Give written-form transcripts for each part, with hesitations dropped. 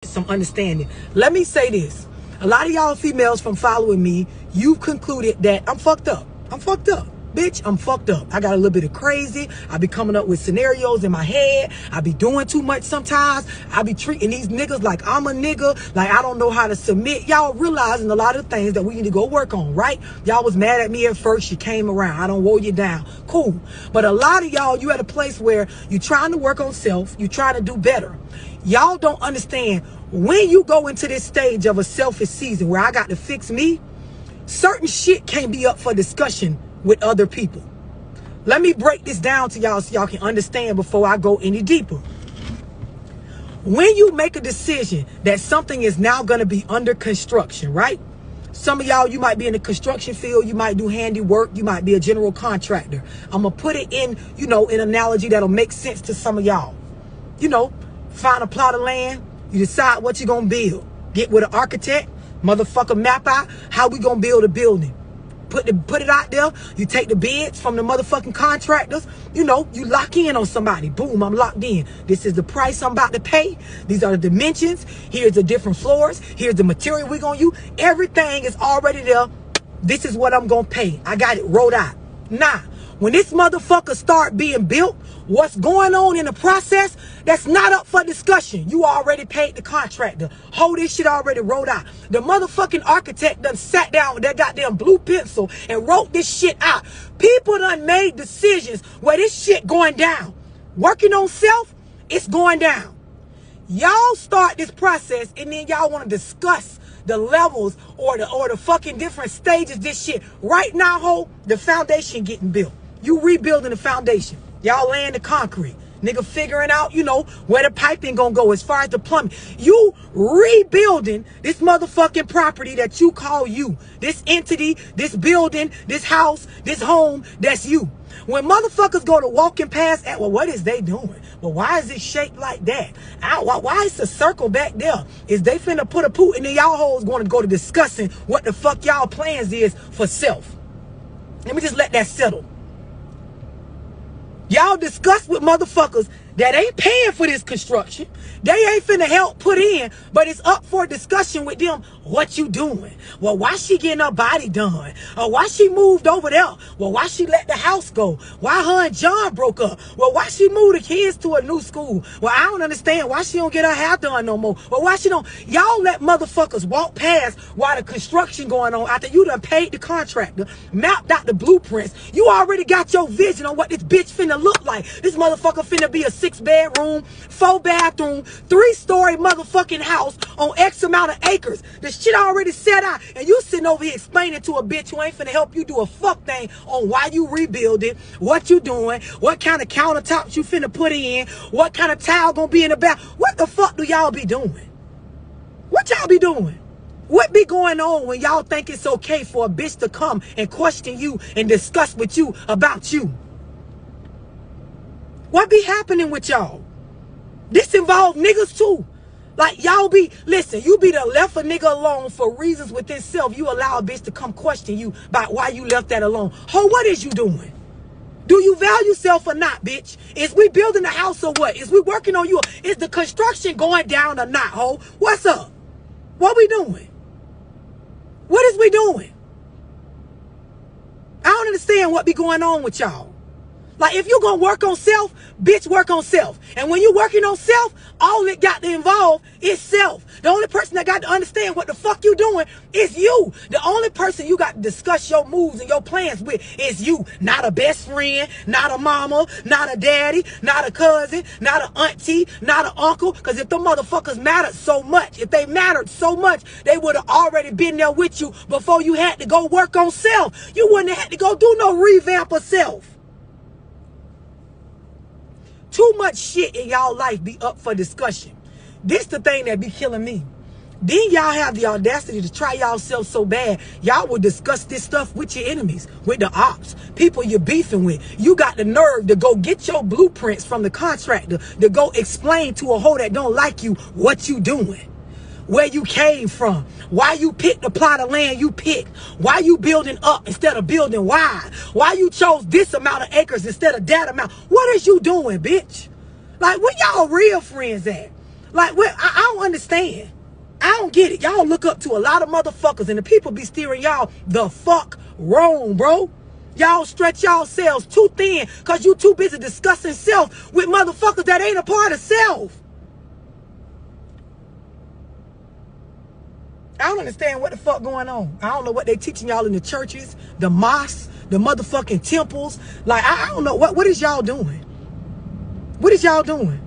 some understanding. Let me say this. A lot of y'all females from following me, you've concluded that I'm fucked up. I'm fucked up. Bitch, I'm fucked up. I got a little bit of crazy. I be coming up with scenarios in my head. I be doing too much sometimes. I be treating these niggas like I'm a nigga. Like I don't know how to submit. Y'all realizing a lot of things that we need to go work on, right? Y'all was mad at me at first. You came around. I don't wore you down. Cool. But a lot of y'all, you at a place where you trying to work on self. You trying to do better. Y'all don't understand when you go into this stage of a selfish season where I got to fix me, certain shit can't be up for discussion with other people. Let me break this down to y'all so y'all can understand before I go any deeper. When you make a decision that something is now going to be under construction, right? Some of y'all, you might be in the construction field, you might do handiwork, you might be a general contractor. I'm going to put it in, in an analogy that'll make sense to some of y'all. Find a plot of land, you decide what you're going to build. Get with an architect, motherfucker, map out how we going to build a building. Put it out there. You take the bids from the motherfucking contractors. You lock in on somebody. Boom, I'm locked in. This is the price I'm about to pay. These are the dimensions. Here's the different floors. Here's the material we're going to use. Everything is already there. This is what I'm going to pay. I got it wrote out. Nah, when this motherfucker start being built, what's going on in the process, that's not up for discussion. You already paid the contractor. Hold this shit already wrote out. The motherfucking architect done sat down with that goddamn blue pencil and wrote this shit out. People done made decisions where this shit going down. Working on self, it's going down. Y'all start this process and then y'all want to discuss the levels or the fucking different stages this shit. Right now, ho, the foundation getting built. You rebuilding the foundation. Y'all laying the concrete. Nigga figuring out, where the piping gonna go as far as the plumbing. You rebuilding this motherfucking property that you call you. This entity, this building, this house, this home, that's you. When motherfuckers go to walking past at, well, what is they doing? Well, why is it shaped like that? Why is the circle back there? Is they finna put a poot in the y'all hoes going to go to discussing what the fuck y'all plans is for self? Let me just let that settle. Y'all discuss with motherfuckers that ain't paying for this construction. They ain't finna help put in, but it's up for discussion with them. What you doing? Well, why she getting her body done? Or why she moved over there? Well, why she let the house go? Why her and John broke up? Well, why she moved the kids to a new school? Well, I don't understand why she don't get her hair done no more. Well, why she don't? Y'all let motherfuckers walk past while the construction going on after you done paid the contractor, mapped out the blueprints. You already got your vision on what this bitch finna look like. This motherfucker finna be a 6-bedroom, 4-bathroom, 3-story motherfucking house on X amount of acres. The shit already set out, and you sitting over here explaining to a bitch who ain't finna help you do a fuck thing on why you rebuild it, what you doing, what kind of countertops you finna put in, what kind of tile gonna be in the back. What the fuck do y'all be doing? What y'all be doing? What be going on when y'all think it's okay for a bitch to come and question you and discuss with you about you? What be happening with y'all? This involve niggas too. Like y'all be, listen, you be the left a nigga alone for reasons within self. You allow a bitch to come question you about why you left that alone. Ho, what is you doing? Do you value self or not, bitch? Is we building a house or what? Is we working on you? Is the construction going down or not, ho? What's up? What we doing? What is we doing? I don't understand what be going on with y'all. Like, if you gonna work on self, bitch, work on self. And when you working on self, all it got to involve is self. The only person that got to understand what the fuck you doing is you. The only person you got to discuss your moves and your plans with is you. Not a best friend, not a mama, not a daddy, not a cousin, not an auntie, not an uncle. Because if the motherfuckers mattered so much, if they mattered so much, they would have already been there with you before you had to go work on self. You wouldn't have had to go do no revamp of self. Too much shit in y'all life be up for discussion. This the thing that be killing me. Then y'all have the audacity to try y'allself so bad, y'all will discuss this stuff with your enemies, with the ops, people you're beefing with. You got the nerve to go get your blueprints from the contractor, to go explain to a hoe that don't like you what you doing. Where you came from, why you picked the plot of land you picked, why you building up instead of building wide, why you chose this amount of acres instead of that amount. What is you doing, bitch? Like, where y'all real friends at? Like, I don't understand. I don't get it. Y'all look up to a lot of motherfuckers and the people be steering y'all the fuck wrong, bro. Y'all stretch y'allselves too thin because you too busy discussing self with motherfuckers that ain't a part of self. I don't understand what the fuck going on. I don't know what they teaching y'all in the churches, the mosques, the motherfucking temples. Like, I don't know. What is y'all doing? What is y'all doing?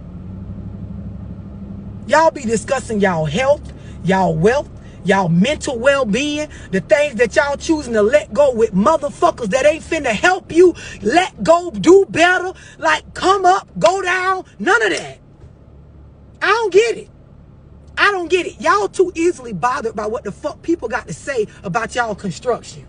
Y'all be discussing y'all health, y'all wealth, y'all mental well-being, the things that y'all choosing to let go with motherfuckers that ain't finna help you let go, do better, like come up, go down, none of that. I don't get it. I don't get it. Y'all too easily bothered by what the fuck people got to say about y'all construction.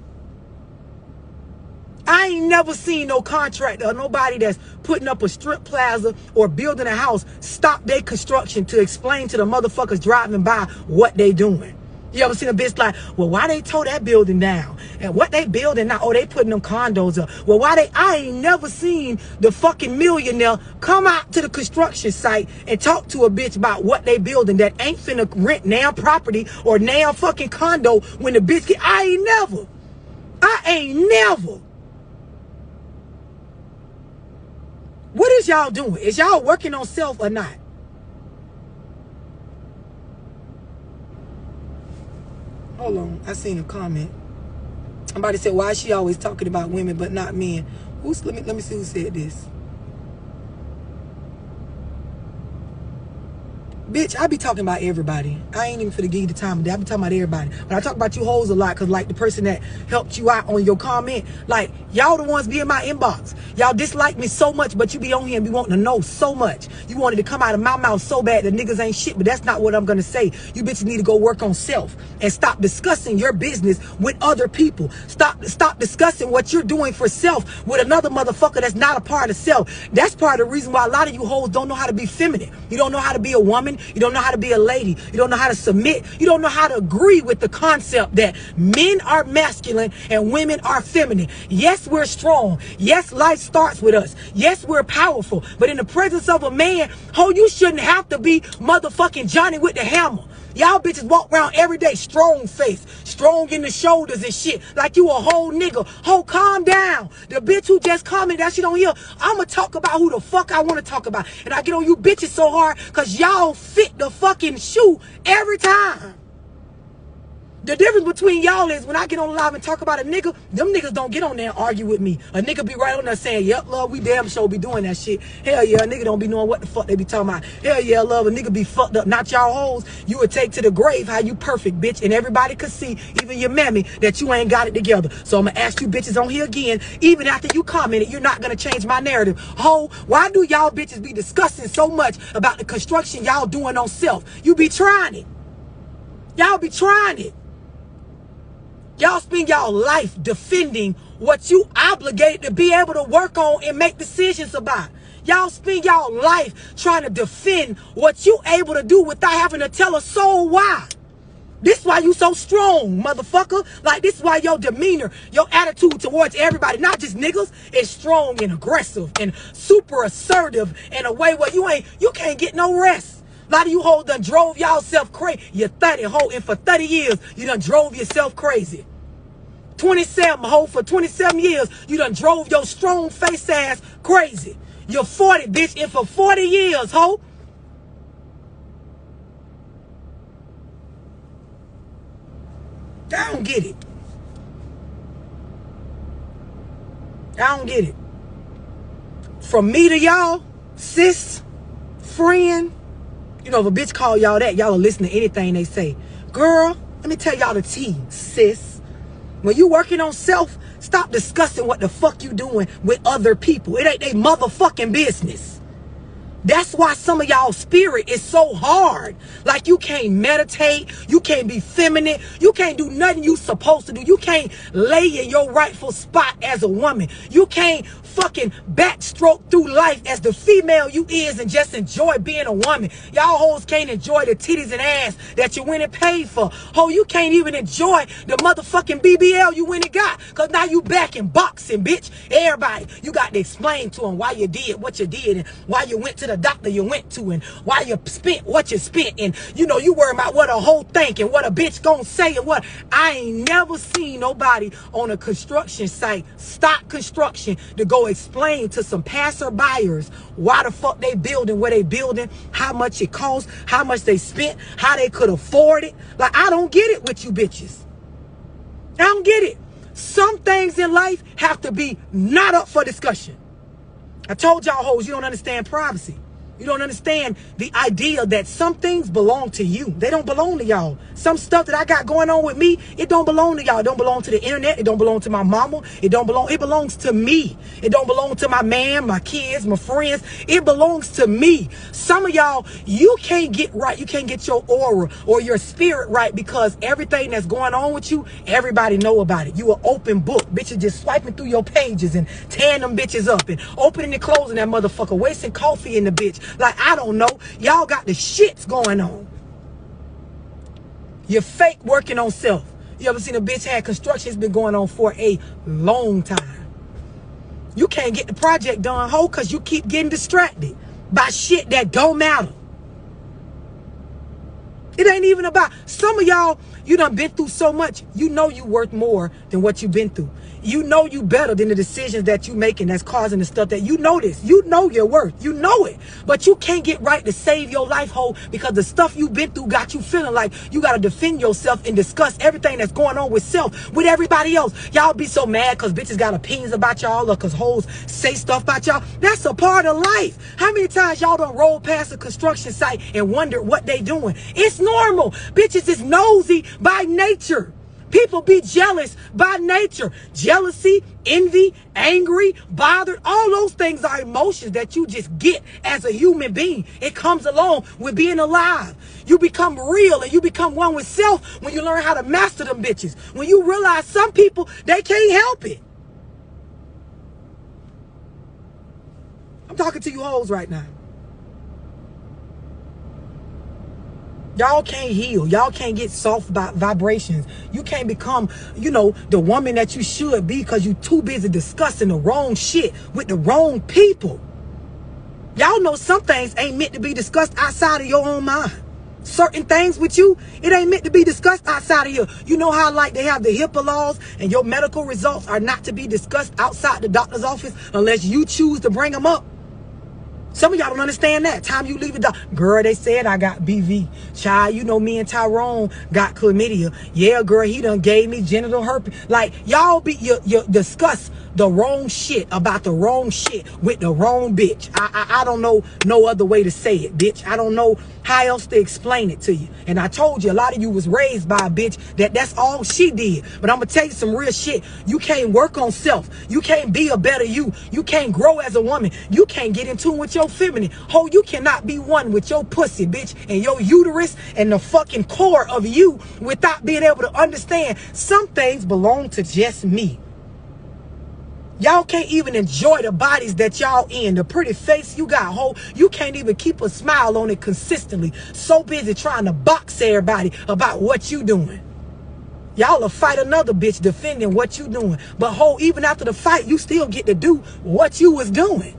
I ain't never seen no contractor or nobody that's putting up a strip plaza or building a house stop their construction to explain to the motherfuckers driving by what they doing. You ever seen a bitch like, well, why they tore that building down? And what they building now? Oh, they putting them condos up. Well, I ain't never seen the fucking millionaire come out to the construction site and talk to a bitch about what they building that ain't finna rent now property or now fucking condo when the bitch get, I ain't never. What is y'all doing? Is y'all working on self or not? Hold on. I seen a comment. Somebody said, why is she always talking about women but not men? Let me see who said this. Bitch, I be talking about everybody. I ain't even finna give you the time of day. I be talking about everybody. But I talk about you hoes a lot because, like, the person that helped you out on your comment, like, y'all the ones be in my inbox. Y'all dislike me so much, but you be on here and be wanting to know so much. You wanted to come out of my mouth so bad that niggas ain't shit, but that's not what I'm gonna say. You bitches need to go work on self and stop discussing your business with other people. Stop discussing what you're doing for self with another motherfucker that's not a part of self. That's part of the reason why a lot of you hoes don't know how to be feminine. You don't know how to be a woman. You don't know how to be a lady. You don't know how to submit. You don't know how to agree with the concept that men are masculine and women are feminine. Yes, we're strong. Yes, life starts with us. Yes, we're powerful. But in the presence of a man, you shouldn't have to be motherfucking Johnny with the hammer. Y'all bitches walk around every day strong face, strong in the shoulders and shit, like you a whole nigga. Calm down. The bitch who just commented that shit on here, I'ma talk about who the fuck I want to talk about. And I get on you bitches so hard because y'all fit the fucking shoe every time. The difference between y'all is when I get on live and talk about a nigga, them niggas don't get on there and argue with me. A nigga be right on there saying, yep, love, we damn sure be doing that shit. Hell yeah, a nigga don't be knowing what the fuck they be talking about. Hell yeah, love, a nigga be fucked up. Not y'all hoes. You would take to the grave how you perfect, bitch. And everybody could see, even your mammy, that you ain't got it together. So I'm going to ask you bitches on here again, even after you commented, you're not going to change my narrative. Why do y'all bitches be discussing so much about the construction y'all doing on self? You be trying it. Y'all be trying it. Y'all spend y'all life defending what you obligated to be able to work on and make decisions about. Y'all spend y'all life trying to defend what you able to do without having to tell a soul why. This is why you so strong, motherfucker. Like, this is why your demeanor, your attitude towards everybody, not just niggas, is strong and aggressive and super assertive in a way where you can't get no rest. A lot of you hoes done drove y'all self crazy. You're 30, hoe, and for 30 years, you done drove yourself crazy. 27, hoe, for 27 years, you done drove your strong face ass crazy. You're 40, bitch, and for 40 years, hoe. I don't get it. I don't get it. From me to y'all, sis, friend, you know, if a bitch call y'all that, y'all will listen to anything they say. Girl, let me tell y'all the tea, sis. When you working on self, stop discussing what the fuck you doing with other people. It ain't they motherfucking business. That's why some of y'all spirit is so hard. Like, you can't meditate. You can't be feminine. You can't do nothing you supposed to do. You can't lay in your rightful spot as a woman. You can't fucking backstroke through life as the female you is and just enjoy being a woman. Y'all hoes can't enjoy the titties and ass that you went and paid for. Ho, you can't even enjoy the motherfucking BBL you went and got. Cause now you back in boxing, bitch. Everybody, you got to explain to them why you did what you did and why you went to the doctor you went to and why you spent what you spent. And you know, you worry about what a hoe think and what a bitch gonna say and what. I ain't never seen nobody on a construction site stop construction to go explain to some passerbyers why the fuck they building, where they building, how much it costs, how much they spent, how they could afford it. Like, I don't get it with you bitches. I don't get it. Some things in life have to be not up for discussion. I told y'all hoes, you don't understand privacy. You don't understand the idea that some things belong to you. They don't belong to y'all. Some stuff that I got going on with me, it don't belong to y'all. It don't belong to the internet. It don't belong to my mama. It belongs to me. It don't belong to my man, my kids, my friends. It belongs to me. Some of y'all, you can't get right. You can't get your aura or your spirit right because everything that's going on with you, everybody know about it. You an open book. Bitches just swiping through your pages and tearing them bitches up and opening and closing that motherfucker, wasting coffee in the bitch. Like, I don't know. Y'all got the shits going on. You're fake working on self. You ever seen a bitch had construction? It's been going on for a long time. You can't get the project done, ho, because you keep getting distracted by shit that don't matter. It ain't even about, some of y'all, you done been through so much. You know you worth more than what you've been through. You know you better than the decisions that you making that's causing the stuff that you know this. You know your worth. You know it. But you can't get right to save your life, ho, because the stuff you've been through got you feeling like you got to defend yourself and discuss everything that's going on with self, with everybody else. Y'all be so mad because bitches got opinions about y'all or because hoes say stuff about y'all. That's a part of life. How many times y'all done roll past a construction site and wonder what they doing? It's normal. Bitches is nosy by nature. People be jealous by nature. Jealousy, envy, angry, bothered. All those things are emotions that you just get as a human being. It comes along with being alive. You become real and you become one with self when you learn how to master them bitches. When you realize some people, they can't help it. I'm talking to you hoes right now. Y'all can't heal. Y'all can't get soft vibrations. You can't become, you know, the woman that you should be because you too busy discussing the wrong shit with the wrong people. Y'all know some things ain't meant to be discussed outside of your own mind. Certain things with you, it ain't meant to be discussed outside of here. You know how like they have the HIPAA laws and your medical results are not to be discussed outside the doctor's office unless you choose to bring them up? Some of y'all don't understand that. Time you leave it, girl, they said I got BV. Child, you know me and Tyrone got chlamydia. Yeah, girl, he done gave me genital herpes. Like, y'all you discuss the wrong shit about the wrong shit with the wrong bitch. I don't know no other way to say it, bitch. I don't know how else to explain it to you. And I told you, a lot of you was raised by a bitch that's all she did. But I'm gonna tell you some real shit. You can't work on self. You can't be a better you. You can't grow as a woman. You can't get in tune with your feminine. Ho, you cannot be one with your pussy, bitch, and your uterus and the fucking core of you without being able to understand some things belong to just me. Y'all can't even enjoy the bodies that y'all in. The pretty face you got, ho. You can't even keep a smile on it consistently. So busy trying to box everybody about what you doing. Y'all will fight another bitch defending what you doing. But ho, even after the fight, you still get to do what you was doing.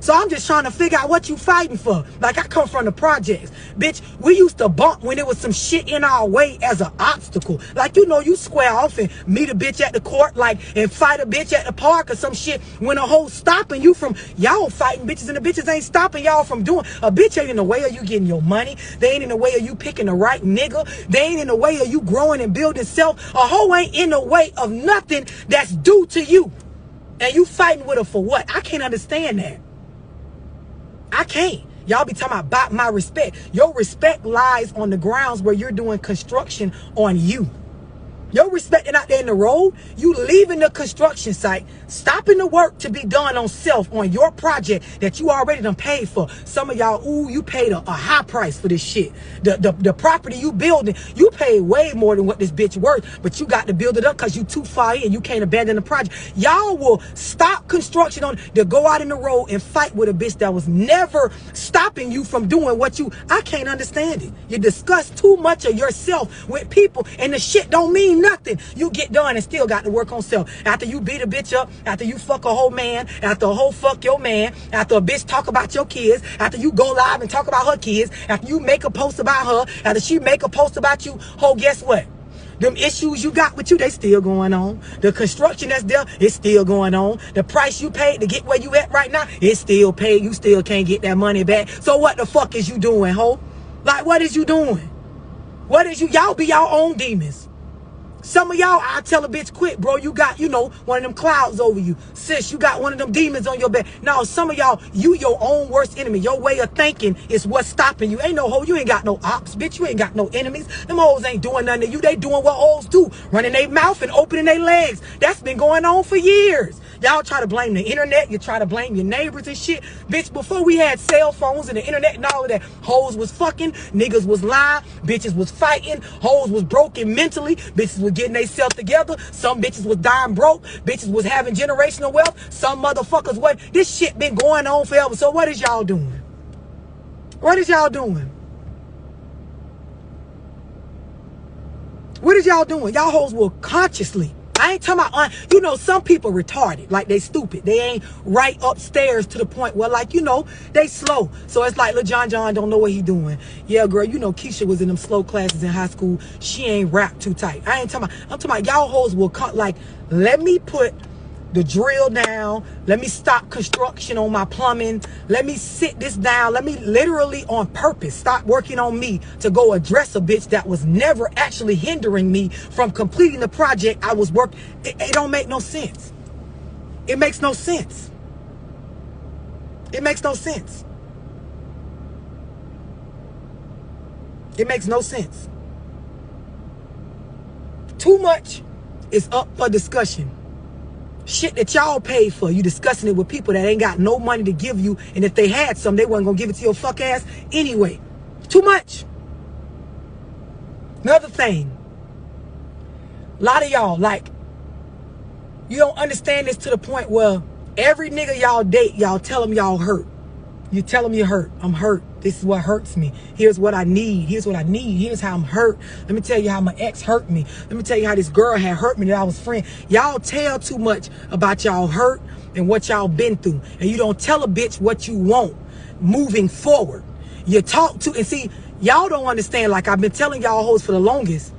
So I'm just trying to figure out what you fighting for. Like, I come from the projects. Bitch, we used to bump when there was some shit in our way as an obstacle. Like, you know, you square off and meet a bitch at the court, like, and fight a bitch at the park or some shit when a hoe stopping you from, y'all fighting bitches and the bitches ain't stopping y'all from doing. A bitch ain't in the way of you getting your money. They ain't in the way of you picking the right nigga. They ain't in the way of you growing and building self. A hoe ain't in the way of nothing that's due to you. And you fighting with her for what? I can't understand that. I can't. Y'all be talking about my respect. Your respect lies on the grounds where you're doing construction on you. Your respecting out there in the road, you leaving the construction site, stopping the work to be done on self, on your project that you already done paid for. Some of y'all, ooh, you paid a high price for this shit. The property you building, you paid way more than what this bitch worth, but you got to build it up because you too far in. You can't abandon the project. Y'all will stop construction on to go out in the road and fight with a bitch that was never stopping you from doing what you, I can't understand it. You discuss too much of yourself with people and the shit don't mean nothing. You get done and still got to work on self. After you beat a bitch up, after you fuck a whole man, after a whole fuck your man, after a bitch talk about your kids, after you go live and talk about her kids, after you make a post about her, after she make a post about you, ho, guess what? Them issues you got with you, they still going on. The construction that's there, it's still going on. The price you paid to get where you at right now, it's still paid. You still can't get that money back. So what the fuck is you doing, ho? Like, what is you doing? What is you? Y'all be y'all own demons. Some of y'all, I tell a bitch quick, bro, you got, you know, one of them clouds over you. Sis, you got one of them demons on your back. Now, some of y'all, you your own worst enemy. Your way of thinking is what's stopping you. Ain't no hoe. You ain't got no ops, bitch. You ain't got no enemies. Them hoes ain't doing nothing to you. They doing what hoes do. Running their mouth and opening their legs. That's been going on for years. Y'all try to blame the internet. You try to blame your neighbors and shit. Bitch, before we had cell phones and the internet and all of that, hoes was fucking, niggas was lying, bitches was fighting, hoes was broken mentally, bitches was getting themselves together, some bitches was dying broke, bitches was having generational wealth, some motherfuckers what. This shit been going on forever. So what is y'all doing? What is y'all doing? What is y'all doing? Y'all hoes will consciously, I ain't talking about, you know, some people retarded, like they stupid. They ain't right upstairs to the point where, like, you know, they slow. So it's like, little John don't know what he doing. Yeah, girl, you know, Keisha was in them slow classes in high school. She ain't rap too tight. I ain't talking about, I'm talking about y'all hoes will cut, like, let me put the drill down. Let me stop construction on my plumbing. Let me sit this down. Let me literally on purpose stop working on me to go address a bitch that was never actually hindering me from completing the project I was working. It don't make no sense. It makes no sense. It makes no sense. It makes no sense. Too much is up for discussion. Shit that y'all paid for, you discussing it with people that ain't got no money to give you, and if they had some, they wasn't gonna give it to your fuck ass anyway. Too much. Another thing, a lot of y'all, like, you don't understand this to the point where every nigga y'all date, y'all tell them y'all hurt. You tell them you're hurt. I'm hurt. This is what hurts me. Here's what I need. Here's what I need. Here's how I'm hurt. Let me tell you how my ex hurt me. Let me tell you how this girl had hurt me that I was friend. Y'all tell too much about y'all hurt and what y'all been through. And you don't tell a bitch what you want moving forward. You talk to, and see, y'all don't understand, like I've been telling y'all hoes for the longest.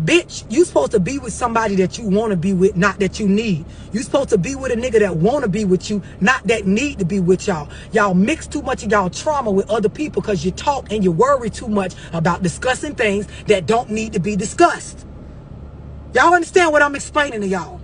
Bitch, you supposed to be with somebody that you want to be with, not that you need. You supposed to be with a nigga that want to be with you, not that need to be with y'all. Y'all mix too much of y'all trauma with other people because you talk and you worry too much about discussing things that don't need to be discussed. Y'all understand what I'm explaining to y'all?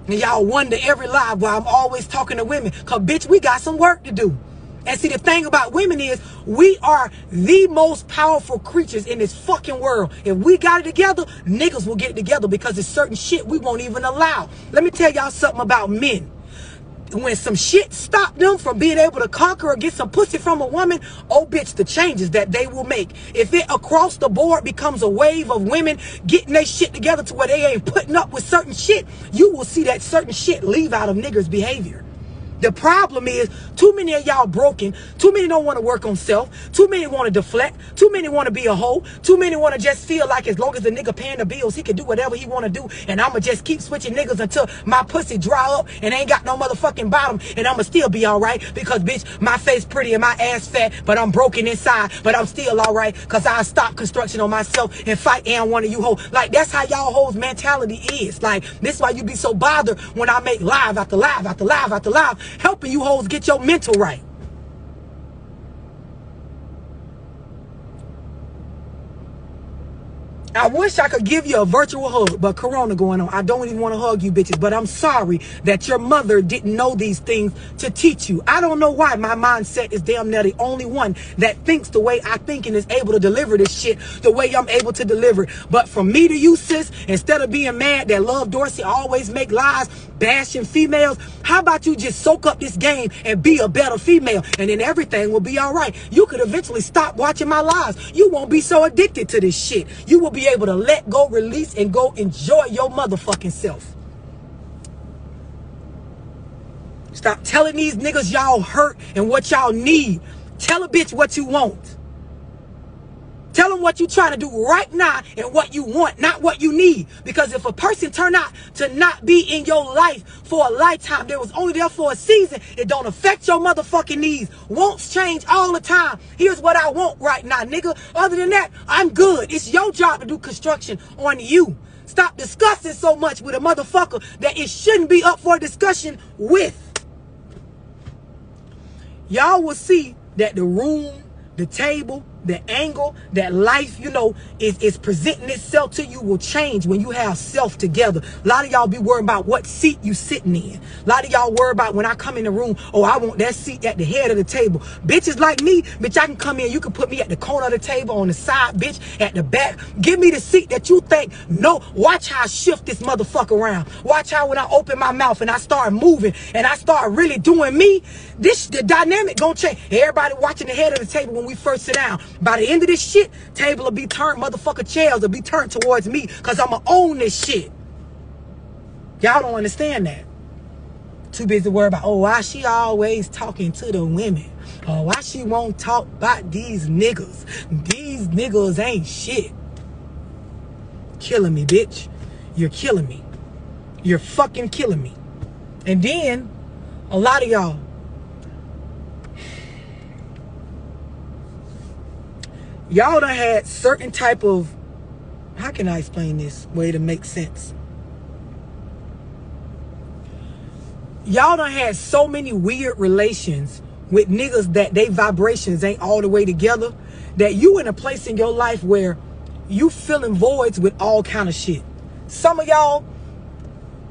And y'all wonder every live why I'm always talking to women. Because, bitch, we got some work to do. And see, the thing about women is we are the most powerful creatures in this fucking world. If we got it together, niggas will get it together because there's certain shit we won't even allow. Let me tell y'all something about men. When some shit stop them from being able to conquer or get some pussy from a woman, oh bitch, the changes that they will make. If it across the board becomes a wave of women getting their shit together to where they ain't putting up with certain shit, you will see that certain shit leave out of niggas' behavior. The problem is too many of y'all broken. Too many don't want to work on self. Too many want to deflect. Too many want to be a hoe. Too many want to just feel like as long as the nigga paying the bills, he can do whatever he want to do. And I'ma just keep switching niggas until my pussy dry up and ain't got no motherfucking bottom. And I'ma still be all right because, bitch, my face pretty and my ass fat, but I'm broken inside. But I'm still all right because I stop construction on myself and fight and one of you hoes. Like, that's how y'all hoes mentality is. Like, this is why you be so bothered when I make live after live after live after live, helping you hoes get your mental right. I wish I could give you a virtual hug, but Corona going on. I don't even want to hug you bitches, but I'm sorry that your mother didn't know these things to teach you. I don't know why my mindset is damn near the only one that thinks the way I think and is able to deliver this shit the way I'm able to deliver it. But from me to you, sis, instead of being mad that Love Dorsey always make lies bashing females, how about you just soak up this game and be a better female, and then everything will be all right. You could eventually stop watching my lives. You won't be so addicted to this shit. You will be able to let go, release, and go enjoy your motherfucking self. Stop telling these niggas y'all hurt and what y'all need. Tell a bitch what you want. Tell them what you trying to do right now and what you want, not what you need. Because if a person turn out to not be in your life for a lifetime, they was only there for a season, it don't affect your motherfucking needs. Wants change all the time. Here's what I want right now, nigga. Other than that, I'm good. It's your job to do construction on you. Stop discussing so much with a motherfucker that it shouldn't be up for discussion with. Y'all will see that the room, the table, the angle that life, you know, is presenting itself to you will change when you have self together. A lot of y'all be worried about what seat you sitting in. A lot of y'all worry about when I come in the room, oh, I want that seat at the head of the table. Bitches like me, bitch, I can come in, you can put me at the corner of the table, on the side, bitch, at the back. Give me the seat that you think, no, watch how I shift this motherfucker around. Watch how when I open my mouth and I start moving and I start really doing me, the dynamic gonna change. Everybody watching the head of the table when we first sit down. By the end of this shit, table will be turned, motherfucker chairs will be turned towards me because I'ma own this shit. Y'all don't understand that. Too busy worried about, oh, why she always talking to the women? Oh, why she won't talk about these niggas? These niggas ain't shit. Killing me, bitch. You're killing me. You're fucking killing me. And then, a lot of y'all, y'all done had certain type of, how can I explain this way to make sense? Y'all done had so many weird relations with niggas that they vibrations ain't all the way together, that you in a place in your life where you filling voids with all kind of shit. Some of y'all,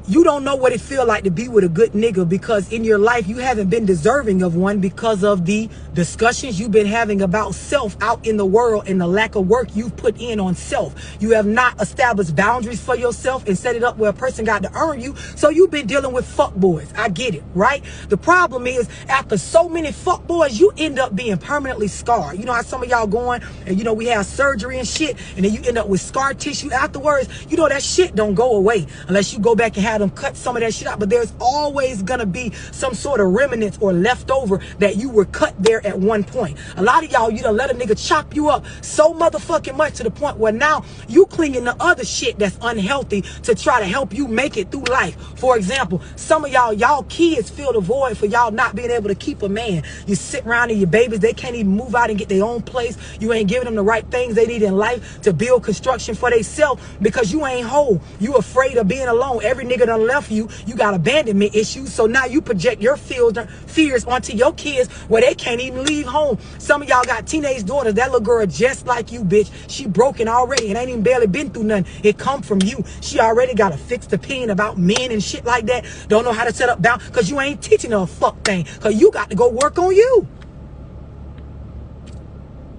you don't know what it feel like to be with a good nigga because in your life you haven't been deserving of one because of the discussions you've been having about self out in the world and the lack of work you've put in on self. You have not established boundaries for yourself and set it up where a person got to earn you. So you've been dealing with fuckboys. I get it, right? The problem is after so many fuckboys, you end up being permanently scarred. You know how some of y'all going and you know we have surgery and shit and then you end up with scar tissue afterwards. You know that shit don't go away unless you go back and have them cut some of that shit out, but there's always gonna be some sort of remnants or leftover that you were cut there at one point. A lot of y'all, you done let a nigga chop you up so motherfucking much to the point where now you clinging to other shit that's unhealthy to try to help you make it through life. For example, some of y'all kids feel the void for y'all not being able to keep a man. You sit around and your babies, they can't even move out and get their own place. You ain't giving them the right things they need in life to build construction for themselves because you ain't whole. You afraid of being alone. Every nigga done left you. You got abandonment issues. So now you project your fears onto your kids where they can't even leave home. Some of y'all got teenage daughters. That little girl just like you, bitch. She broken already and ain't even barely been through nothing. It come from you. She already got a fixed opinion about men and shit like that. Don't know how to set up boundaries because you ain't teaching her a fuck thing. Because you got to go work on you.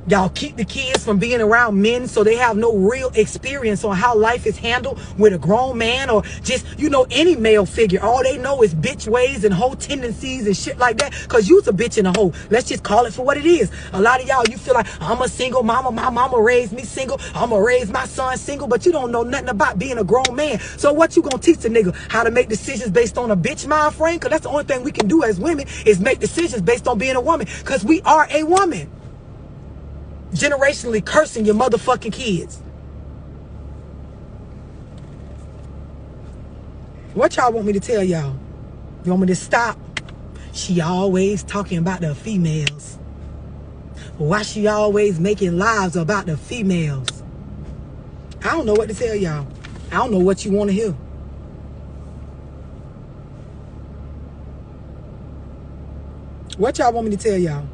Y'all keep the kids from being around men so they have no real experience on how life is handled with a grown man or just, you know, any male figure. All they know is bitch ways and hoe tendencies and shit like that because you's a bitch in a hoe. Let's just call it for what it is. A lot of y'all, you feel like, I'm a single mama. My mama raised me single. I'm going to raise my son single, but you don't know nothing about being a grown man. So what you going to teach a nigga? How to make decisions based on a bitch mind frame? Because that's the only thing we can do as women is make decisions based on being a woman because we are a woman. Generationally cursing your motherfucking kids. What y'all want me to tell y'all? You want me to stop? She always talking about the females. Why she always making lies about the females? I don't know what to tell y'all. I don't know what you want to hear. What y'all want me to tell y'all?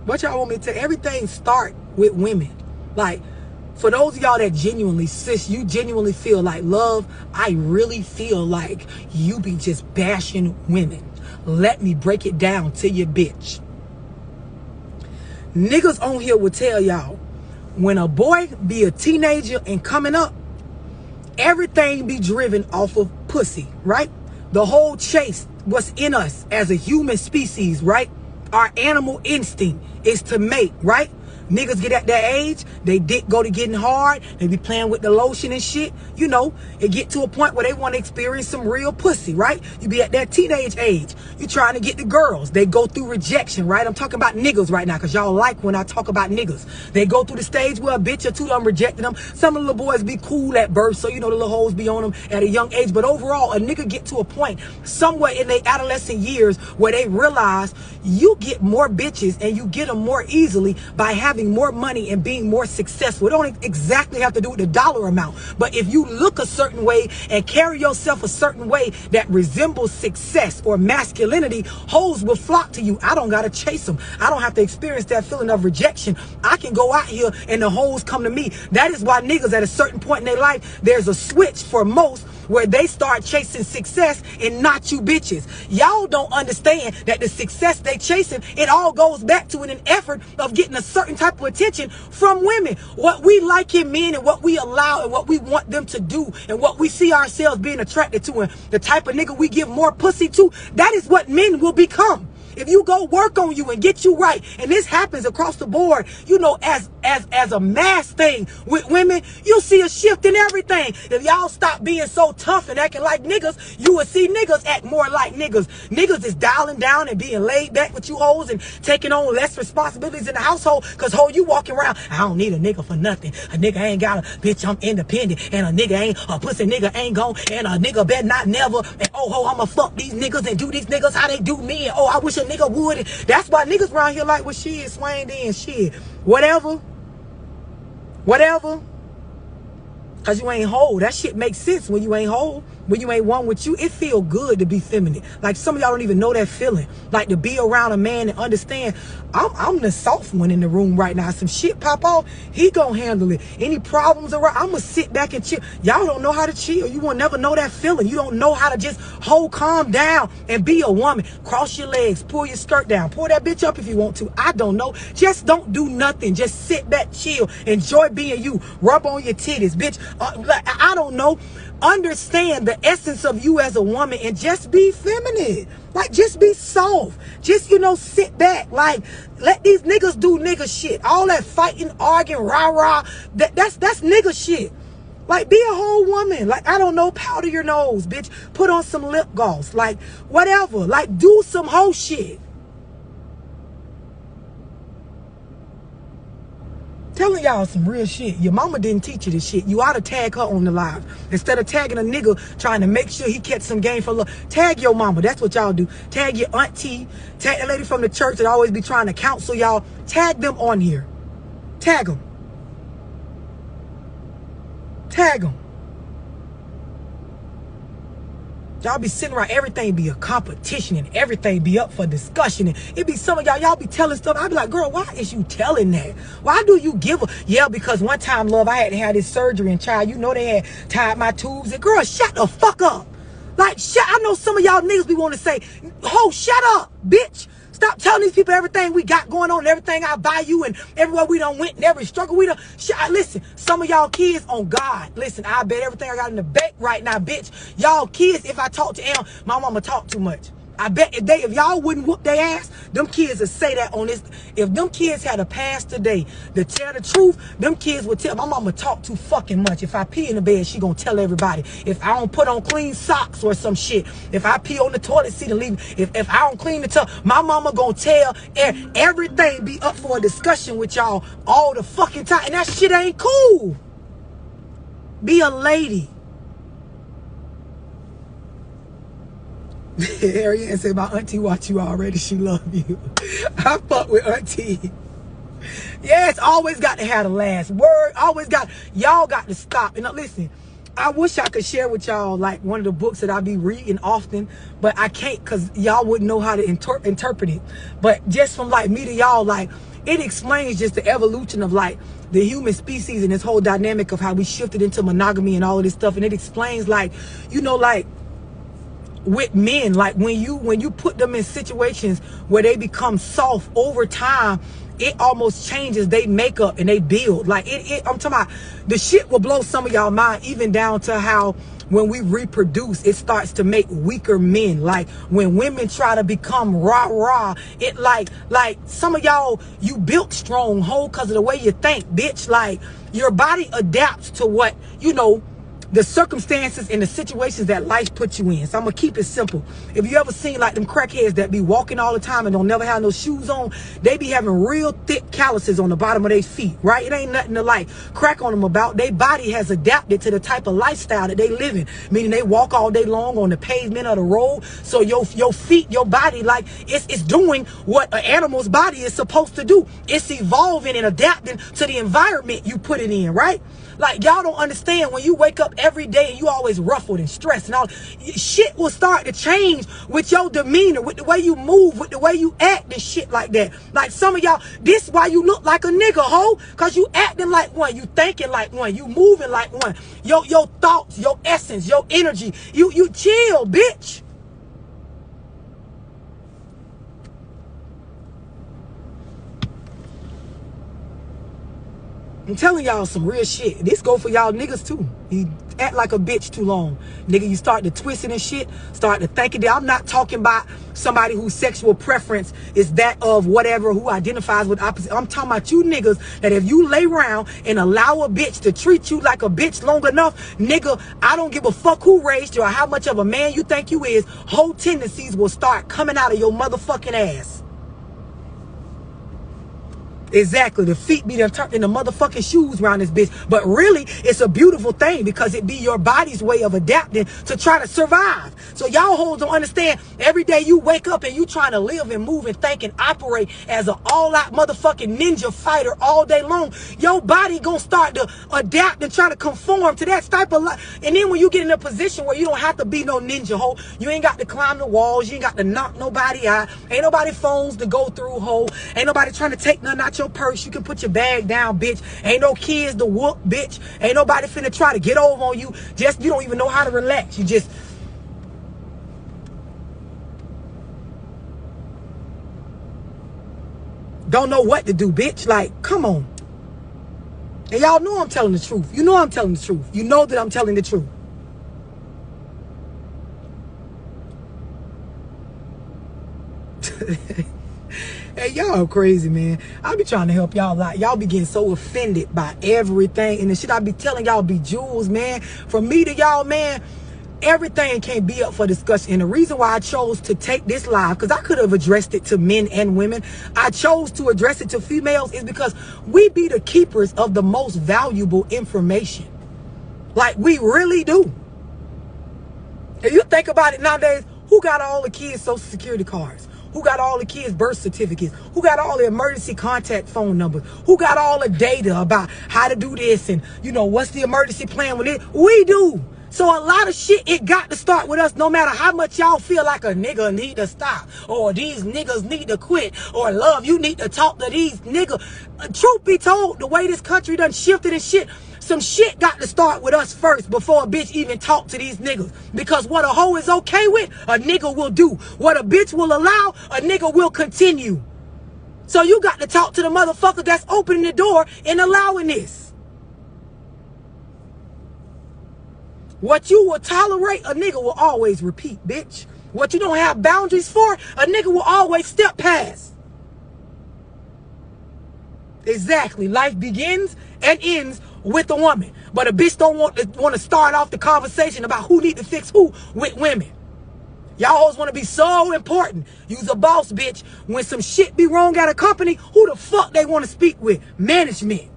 What y'all want me to tell? Everything start with women. Like, for those of y'all that genuinely, sis, you genuinely feel like, love, I really feel like you be just bashing women. Let me break it down to you, bitch. Niggas on here will tell y'all, when a boy be a teenager and coming up, everything be driven off of pussy, right? The whole chase, what's in us as a human species, right? Our animal instinct is to mate, right? Niggas get at that age, they dick go to getting hard, they be playing with the lotion and shit. You know, it get to a point where they want to experience some real pussy, right? You be at that teenage age. You trying to get the girls. They go through rejection, right? I'm talking about niggas right now, because y'all like when I talk about niggas. They go through the stage where a bitch or two done rejected them. Some of the little boys be cool at birth, so you know the little hoes be on them at a young age. But overall, a nigga get to a point somewhere in their adolescent years where they realize you get more bitches and you get them more easily by having more money and being more successful. It don't exactly have to do with the dollar amount, but if you look a certain way and carry yourself a certain way that resembles success or masculinity, hoes will flock to you. I don't gotta chase them. I don't have to experience that feeling of rejection. I can go out here and the hoes come to me. That is why niggas at a certain point in their life, there's a switch for most where they start chasing success and not you bitches. Y'all don't understand that the success they chasing, it all goes back to an effort of getting a certain type of attention from women. What we like in men and what we allow and what we want them to do and what we see ourselves being attracted to and the type of nigga we give more pussy to, that is what men will become. If you go work on you and get you right, and this happens across the board, you know, as a mass thing with women, you'll see a shift in everything. If y'all stop being so tough and acting like niggas, you will see niggas act more like niggas. Niggas is dialing down and being laid back with you hoes and taking on less responsibilities in the household, because ho, you walking around, I don't need a nigga for nothing. A nigga ain't got a bitch, I'm independent, and a nigga ain't, a pussy nigga ain't gone, and a nigga better not never, and oh ho, I'ma fuck these niggas and do these niggas how they do me, and oh, I wish a nigga would. And that's why niggas around here like, well, shit, swang in, shit, whatever, because you ain't whole. That shit makes sense when you ain't whole. When you ain't one with you, it feel good to be feminine. Like, some of y'all don't even know that feeling. Like, to be around a man and understand, I'm the soft one in the room right now. Some shit pop off, he gonna handle it. Any problems around, I'm gonna sit back and chill. Y'all don't know how to chill. You will never know that feeling. You don't know how to just hold calm down and be a woman. Cross your legs, pull your skirt down, pull that bitch up if you want to. I don't know. Just don't do nothing. Just sit back, chill, enjoy being you. Rub on your titties, bitch. Like, I don't know. Understand the essence of you as a woman and just be feminine. Like, just be soft. Just, you know, sit back. Like, let these niggas do nigga shit. All that fighting, arguing, rah-rah, that's nigga shit. Like, be a whole woman. Like, I don't know, powder your nose, bitch. Put on some lip gloss. Like, whatever. Like, do some whole shit. Telling y'all some real shit. Your mama didn't teach you this shit. You ought to tag her on the live. Instead of tagging a nigga trying to make sure he catch some game for love. Tag your mama. That's what y'all do. Tag your auntie. Tag the lady from the church that always be trying to counsel y'all. Tag them on here. Tag them. Tag them. Y'all be sitting around, everything be a competition and everything be up for discussion. And it be some of y'all be telling stuff. I be like, girl, why is you telling that? Why do you give a... Yeah, because one time, love, I had to have this surgery, and child, you know they had tied my tubes. And girl, shut the fuck up. Like, shut... I know some of y'all niggas be want to say, ho, shut up, bitch. Stop telling these people everything we got going on, everything I buy you, and everywhere we done went, and every struggle we done. Listen, some of y'all kids on God. Listen, I bet everything I got in the bank right now, bitch. Y'all kids, if I talk to them, my mama talk too much. I bet if y'all wouldn't whoop their ass, them kids would say that on this. If them kids had a pass today to tell the truth, them kids would tell my mama talk too fucking much. If I pee in the bed, she gonna tell everybody. If I don't put on clean socks or some shit, if I pee on the toilet seat and leave, if I don't clean the tub, my mama gonna tell everything. Be up for a discussion with y'all all the fucking time, and that shit ain't cool. Be a lady. Ariane said, my auntie watch you already. She love you. I fuck with auntie. Yeah, it's always got to have the last word. Always got, y'all got to stop. And listen, I wish I could share with y'all like one of the books that I be reading often, but I can't, because y'all wouldn't know how to interpret it. But just from like me to y'all, like, it explains just the evolution of like the human species and this whole dynamic of how we shifted into monogamy and all of this stuff. And it explains like, you know, like with men, like when you put them in situations where they become soft over time, it almost changes they makeup and they build. Like I'm talking about, the shit will blow some of y'all mind, even down to how when we reproduce, it starts to make weaker men. Like when women try to become rah, it like some of y'all, you built strong whole because of the way you think, bitch. Like your body adapts to what, you know, the circumstances and the situations that life puts you in. So I'm gonna keep it simple. If you ever seen like them crackheads that be walking all the time and don't never have no shoes on, they be having real thick calluses on the bottom of their feet, right? It ain't nothing to like crack on them about. Their body has adapted to the type of lifestyle that they live in, meaning they walk all day long on the pavement of the road. So your feet, your body, like it's doing what an animal's body is supposed to do. It's evolving and adapting to the environment you put it in, right? Like y'all don't understand, when you wake up every day and you always ruffled and stressed and all, shit will start to change with your demeanor, with the way you move, with the way you act and shit like that. Like some of y'all, this why you look like a nigga, ho, cause you acting like one, you thinking like one, you moving like one. Your thoughts, your essence, your energy, you chill, bitch. I'm telling y'all some real shit. This go for y'all niggas too. You act like a bitch too long. Nigga, you start to twisting and shit, start to thinking that I'm not talking about somebody whose sexual preference is that of whatever, who identifies with opposite. I'm talking about you niggas that if you lay around and allow a bitch to treat you like a bitch long enough, nigga, I don't give a fuck who raised you or how much of a man you think you is, whole tendencies will start coming out of your motherfucking ass. Exactly. The feet be done turned into motherfucking shoes around this bitch. But really, it's a beautiful thing because it be your body's way of adapting to try to survive. So y'all hoes don't understand. Every day you wake up and you trying to live and move and think and operate as an all-out motherfucking ninja fighter all day long. Your body gonna start to adapt and try to conform to that type of life. And then when you get in a position where you don't have to be no ninja, ho, you ain't got to climb the walls, you ain't got to knock nobody out, ain't nobody phones to go through, ho, ain't nobody trying to take nothing out your purse, you can put your bag down, bitch. Ain't no kids to whoop, bitch. Ain't nobody finna try to get over on you. Just, you don't even know how to relax. You just don't know what to do, bitch. Like, come on. And y'all know I'm telling the truth. You know I'm telling the truth. You know that I'm telling the truth. Hey, y'all crazy, man. I be trying to help y'all out. Y'all be getting so offended by everything. And the shit I be telling y'all be jewels, man. From me to y'all, man, everything can't be up for discussion. And the reason why I chose to take this live, because I could have addressed it to men and women, I chose to address it to females, is because we be the keepers of the most valuable information. Like, we really do. If you think about it nowadays, who got all the kids' social security cards? Who got all the kids' birth certificates? Who got all the emergency contact phone numbers? Who got all the data about how to do this and, you know, what's the emergency plan with it? We do. So a lot of shit, it got to start with us, no matter how much y'all feel like a nigga need to stop, or these niggas need to quit, or love, you need to talk to these niggas. Truth be told, the way this country done shifted and shit, some shit got to start with us first before a bitch even talk to these niggas. Because what a hoe is okay with, a nigga will do. What a bitch will allow, a nigga will continue. So you got to talk to the motherfucker that's opening the door and allowing this. What you will tolerate, a nigga will always repeat, bitch. What you don't have boundaries for, a nigga will always step past. Exactly. Life begins and ends with a woman. But a bitch don't want to start off the conversation about who need to fix who with women. Y'all always want to be so important. You's a boss, bitch. When some shit be wrong at a company, who the fuck they want to speak with? Management.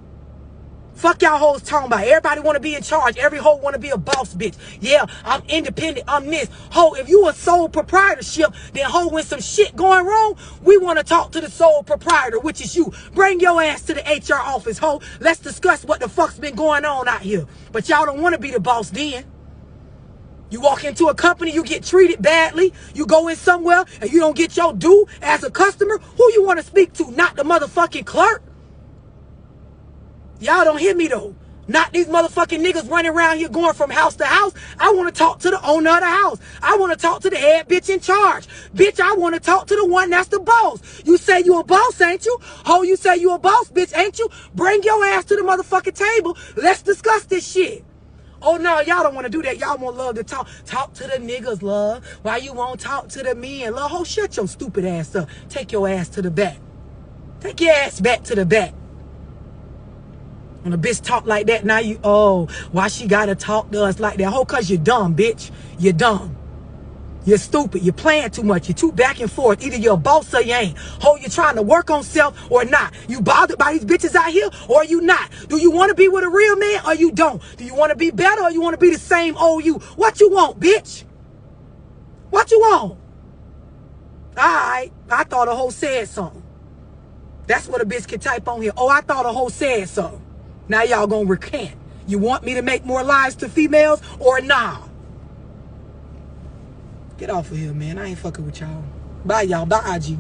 Fuck y'all hoes talking about. Everybody want to be in charge. Every hoe want to be a boss, bitch. Yeah, I'm independent. I'm this. Ho, if you a sole proprietorship, then ho, when some shit going wrong, we want to talk to the sole proprietor, which is you. Bring your ass to the HR office, ho. Let's discuss what the fuck's been going on out here. But y'all don't want to be the boss then. You walk into a company, you get treated badly. You go in somewhere and you don't get your due as a customer. Who you want to speak to? Not the motherfucking clerk. Y'all don't hear me though. Not these motherfucking niggas running around here going from house to house. I want to talk to the owner of the house. I want to talk to the head bitch in charge. Bitch, I want to talk to the one that's the boss. You say you a boss, ain't you? Ho, you say you a boss, bitch, ain't you? Bring your ass to the motherfucking table. Let's discuss this shit. Oh, no, y'all don't want to do that. Y'all want love to talk. Talk to the niggas, love. Why you won't talk to the men? Love, ho, shut your stupid ass up. Take your ass to the back. Take your ass back to the back. When a bitch talk like that, now you, oh, why she gotta talk to us like that? Ho, cause you're dumb, bitch. You're dumb. You're stupid. You're playing too much. You're too back and forth. Either you're a boss or you ain't. Ho, you're trying to work on self or not. You bothered by these bitches out here or you not? Do you want to be with a real man or you don't? Do you want to be better or you want to be the same old you? What you want, bitch? What you want? All right. I thought a hoe said something. That's what a bitch can type on here. Oh, I thought a hoe said something. Now y'all gonna recant. You want me to make more lies to females or nah? Get off of here, man. I ain't fucking with y'all. Bye, y'all. Bye, IG.